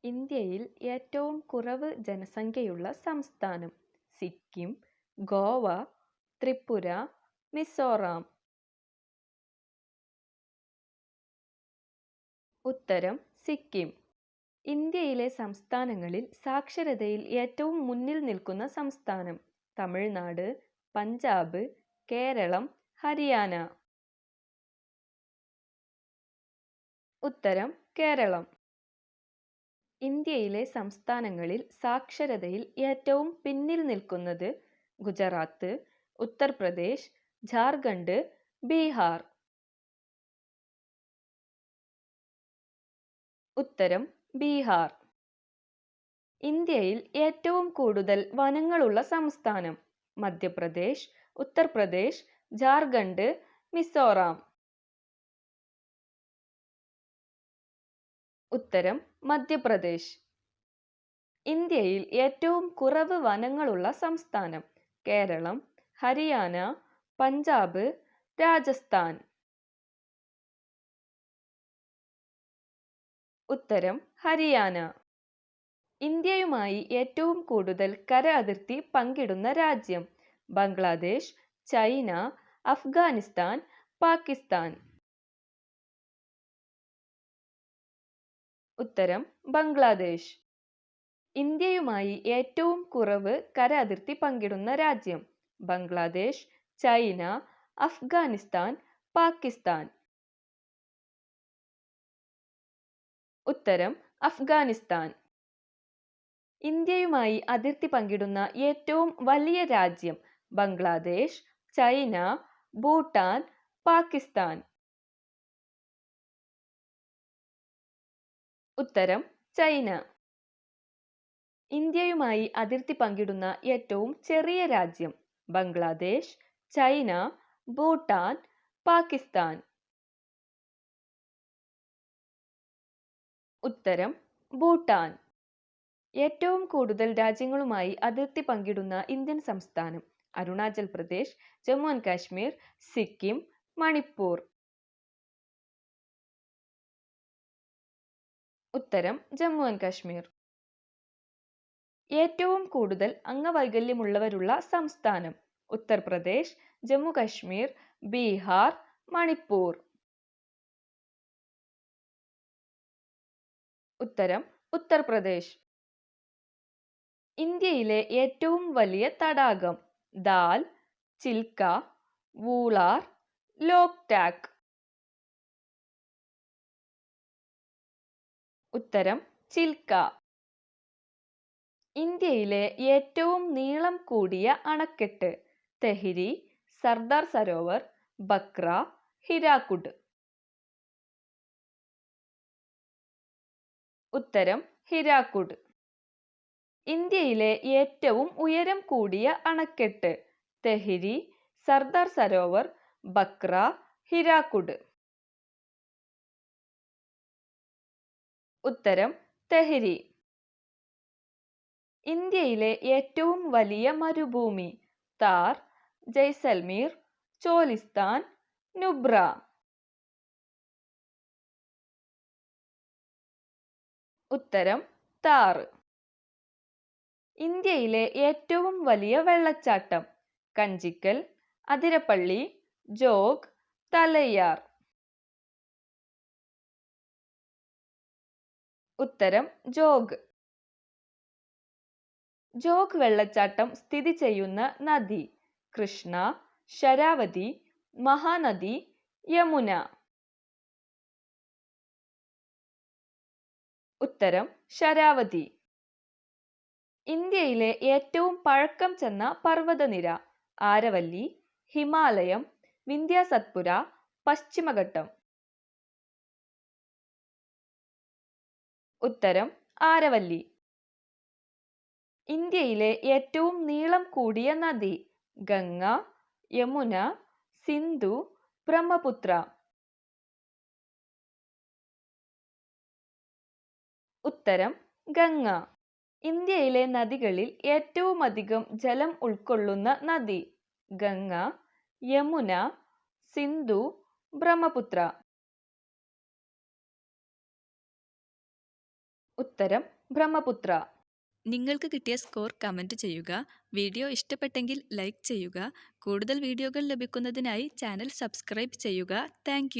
ഇന്ത്യയിൽ ഏറ്റവും കുറവ് ജനസംഖ്യയുള്ള സംസ്ഥാനം സിക്കിം, ഗോവ, ത്രിപുര, മിസോറാം. ഉത്തരം സിക്കിം. ഇന്ത്യയിലെ സംസ്ഥാനങ്ങളിൽ സാക്ഷരതയിൽ ഏറ്റവും മുന്നിൽ നിൽക്കുന്ന സംസ്ഥാനം തമിഴ്നാട്, പഞ്ചാബ്, കേരളം, ഹരിയാന. ഉത്തരം കേരളം. ഇന്ത്യയിലെ സംസ്ഥാനങ്ങളിൽ സാക്ഷരതയിൽ ഏറ്റവും പിന്നിൽ നിൽക്കുന്നത് ഗുജറാത്ത്, ഉത്തർപ്രദേശ്, ജാർഖണ്ഡ്, ബീഹാർ. ഉത്തരം ബീഹാർ. ഇന്ത്യയിൽ ഏറ്റവും കൂടുതൽ വനങ്ങളുള്ള സംസ്ഥാനം മധ്യപ്രദേശ്, ഉത്തർപ്രദേശ്, ജാർഖണ്ഡ്, മിസോറാം. ഉത്തരം മധ്യപ്രദേശ്. ഇന്ത്യയിൽ ഏറ്റവും കുറവ് വനങ്ങളുള്ള സംസ്ഥാനം കേരളം, ഹരിയാന, പഞ്ചാബ്, രാജസ്ഥാൻ. ഉത്തരം ഹരിയാന. ഇന്ത്യയുമായി ഏറ്റവും കൂടുതൽ കര അതിർത്തി പങ്കിടുന്ന രാജ്യം ബംഗ്ലാദേശ്, ചൈന, അഫ്ഗാനിസ്ഥാൻ, പാകിസ്ഥാൻ. ഉത്തരം ബംഗ്ലാദേശ്. ഇന്ത്യയുമായി ഏറ്റവും കുറവ് കര അതിർത്തി പങ്കിടുന്ന രാജ്യം ബംഗ്ലാദേശ്, ചൈന, അഫ്ഗാനിസ്ഥാൻ, പാകിസ്ഥാൻ. ഉത്തരം അഫ്ഗാനിസ്ഥാൻ. ഇന്ത്യയുമായി അതിർത്തി പങ്കിടുന്ന ഏറ്റവും വലിയ രാജ്യം ബംഗ്ലാദേശ്, ചൈന, ഭൂട്ടാൻ, പാകിസ്ഥാൻ. ഉത്തരം ചൈന. ഇന്ത്യയുമായി അതിർത്തി പങ്കിടുന്ന ഏറ്റവും ചെറിയ രാജ്യം ബംഗ്ലാദേശ്, ചൈന, ഭൂട്ടാൻ, പാകിസ്ഥാൻ. ഉത്തരം ഭൂട്ടാൻ. ഏറ്റവും കൂടുതൽ രാജ്യങ്ങളുമായി അതിർത്തി പങ്കിടുന്ന ഇന്ത്യൻ സംസ്ഥാനം അരുണാചൽ പ്രദേശ്, ജമ്മു ആൻഡ് കാശ്മീർ, സിക്കിം, മണിപ്പൂർ. ഉത്തരം ജമ്മു ആൻഡ് കാശ്മീർ. ഏറ്റവും കൂടുതൽ അംഗവൈകല്യമുള്ളവരുള്ള സംസ്ഥാനം ഉത്തർപ്രദേശ്, ജമ്മു കാശ്മീർ, ബീഹാർ, മണിപ്പൂർ. ഉത്തരം ഉത്തർപ്രദേശ്. ഇന്ത്യയിലെ ഏറ്റവും വലിയ തടാകം ദാൽ, ചിൽക്ക, വൂളാർ, ലോക്ടാക്. ഉത്തരം ചിൽക്ക. ഇന്ത്യയിലെ ഏറ്റവും നീളം കൂടിയ അണക്കെട്ട് തെഹിരി, സർദാർ സരോവർ, ബക്ര, ഹിരാക്കുഡ്. ഉത്തരം ഹിരാക്കുഡ്. ഇന്ത്യയിലെ ഏറ്റവും ഉയരം കൂടിയ അണക്കെട്ട് തെഹിരി, സർദാർ സരോവർ, ബക്ര, ഹിരാക്കുഡ്. ഉത്തരം തെഹിരി. ഇന്ത്യയിലെ ഏറ്റവും വലിയ മരുഭൂമി താർ, ജയ്സൽമീർ, ചോലിസ്ഥാൻ, നുബ്ര. ഉത്തരം താർ. ഇന്ത്യയിലെ ഏറ്റവും വലിയ വെള്ളച്ചാട്ടം കഞ്ചിക്കൽ, അതിരപ്പള്ളി, ജോഗ്, തലയ്യാർ. ഉത്തരം ജോഗ്. ജോഗ് വെള്ളച്ചാട്ടം സ്ഥിതി ചെയ്യുന്ന നദി കൃഷ്ണ, ശരാവതി, മഹാനദി, യമുന. ഉത്തരം ശരാവതി. ഇന്ത്യയിലെ ഏറ്റവും പഴക്കം ചെന്ന പർവ്വതനിര ആരവല്ലി, ഹിമാലയം, വിന്ധ്യ സത്പുര, പശ്ചിമഘട്ടം. ഉത്തരം ആരവല്ലി. ഇന്ത്യയിലെ ഏറ്റവും നീളം കൂടിയ നദി ഗംഗ, യമുന, സിന്ധു, ബ്രഹ്മപുത്ര. ഉത്തരം ഗംഗ. ഇന്ത്യയിലെ നദികളിൽ ഏറ്റവുമധികം ജലം ഉൾക്കൊള്ളുന്ന നദി ഗംഗ, യമുന, സിന്ധു, ബ്രഹ്മപുത്ര. ഉത്തരം ബ്രഹ്മപുത്ര. നിങ്ങൾക്ക് കിട്ടിയ സ്കോർ കമൻറ്റ് ചെയ്യുക. വീഡിയോ ഇഷ്ടപ്പെട്ടെങ്കിൽ ലൈക്ക് ചെയ്യുക. കൂടുതൽ വീഡിയോകൾ ലഭിക്കുന്നതിനായി ചാനൽ സബ്സ്ക്രൈബ് ചെയ്യുക. താങ്ക്